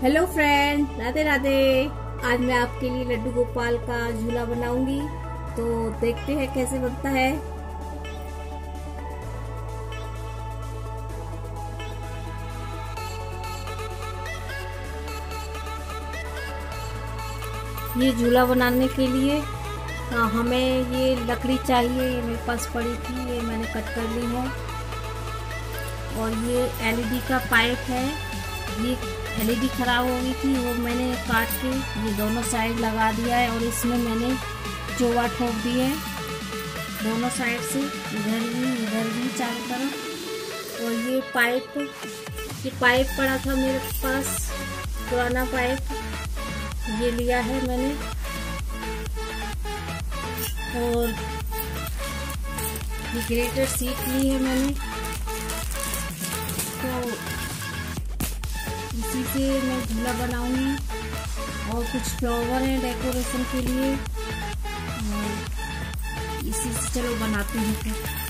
Hello friend, Radhe Radhe. आज मैं आपके लिए लड्डू गोपाल का झूला बनाऊंगी, तो देखते हैं कैसे बनता है। ये झूला बनाने के लिए हमें ये लकड़ी चाहिए। ये मेरे पास पड़ी थी, ये मैंने कट कर ली है। और ये एलईडी का पाइप है। ये एलईडी खराब हो गई थी, वो मैंने काट के ये दोनों साइड लगा दिया है। और इसमें मैंने चोवा ठोक दी है दोनों साइड से, इधर भी चारों तरफ। और ये पाइप पड़ा था मेरे पास, पुराना पाइप, ये लिया है मैंने। और ये ग्रेटर सीट ली है मैंने। तो इसी से मैं झूला बनाऊंगी। और कुछ फ्लावर है डेकोरेशन के लिए, इसी से चलो बनाती हूँ फिर।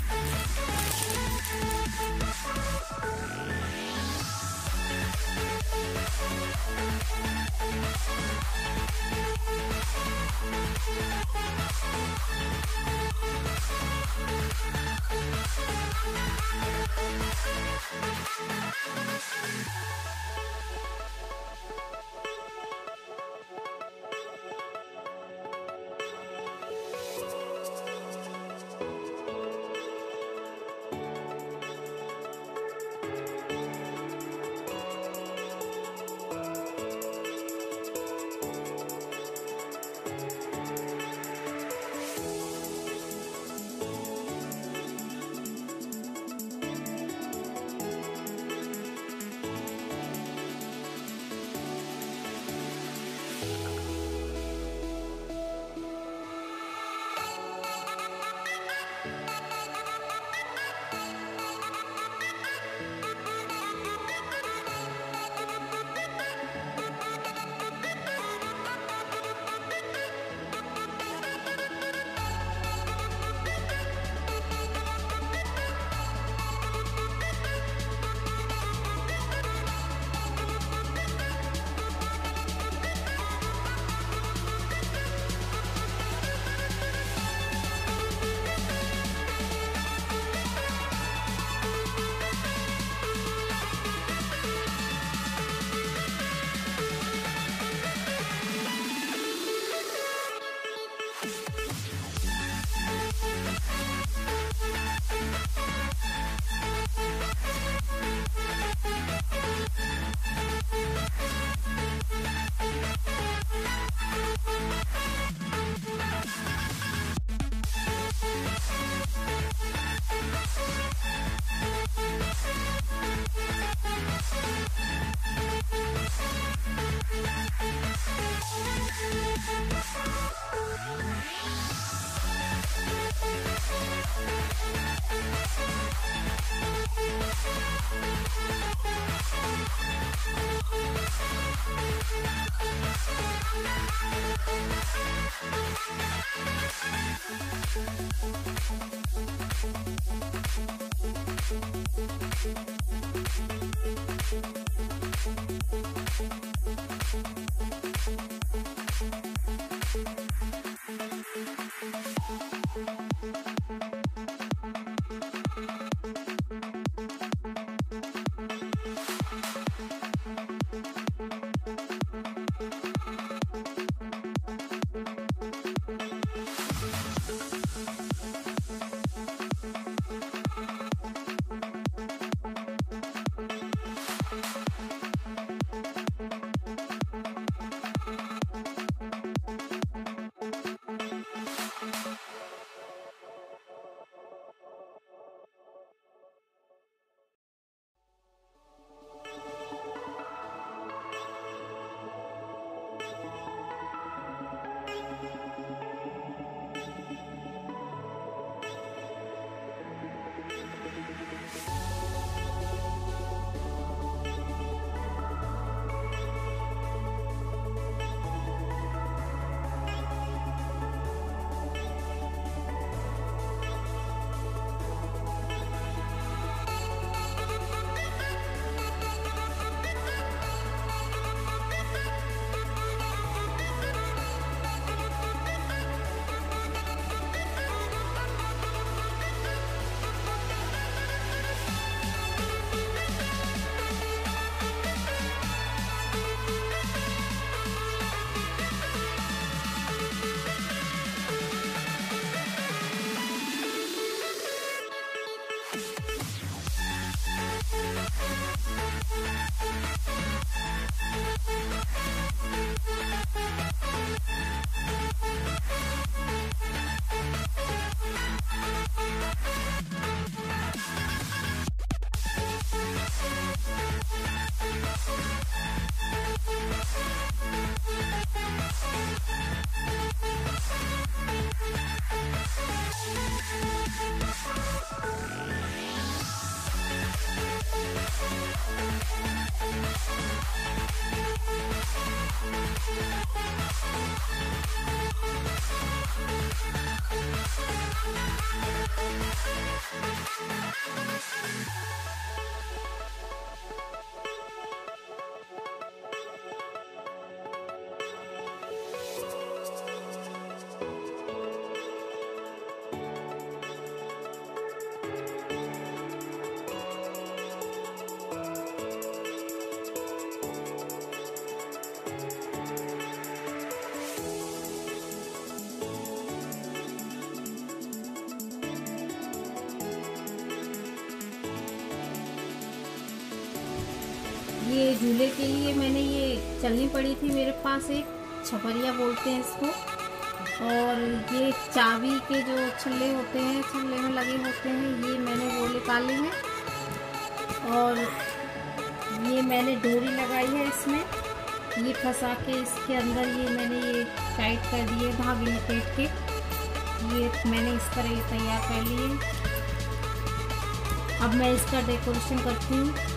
ये झूले के लिए मैंने ये चलनी पड़ी थी, मेरे पास एक छपरिया बोलते हैं इसको, और ये चाबी के जो छल्ले होते हैं, छल्ले में लगे होते हैं, ये मैंने वो निकाले हैं। और ये मैंने डोरी लगाई है इसमें, ये फंसा के इसके अंदर ये मैंने ये टाइट कर दिए धागे लपेट के। ये मैंने इस तरह ये तैयार कर लिए। अब मैं इसका डेकोरेशन करती हूँ।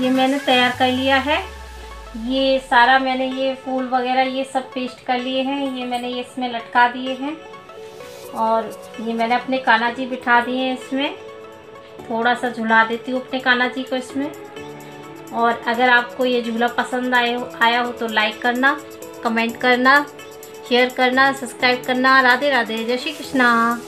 ये मैंने तैयार कर लिया है। ये सारा मैंने ये फूल वगैरह ये सब पेस्ट कर लिए हैं। ये मैंने ये इसमें लटका दिए हैं और ये मैंने अपने कान्हा जी बिठा दिए हैं इसमें। थोड़ा सा झुला देती हूँ अपने कान्हा जी को इसमें। और अगर आपको ये झूला पसंद आया हो तो लाइक करना, कमेंट करना, शेयर करना, सब्सक्राइब करना। राधे राधे, जय श्री कृष्णा।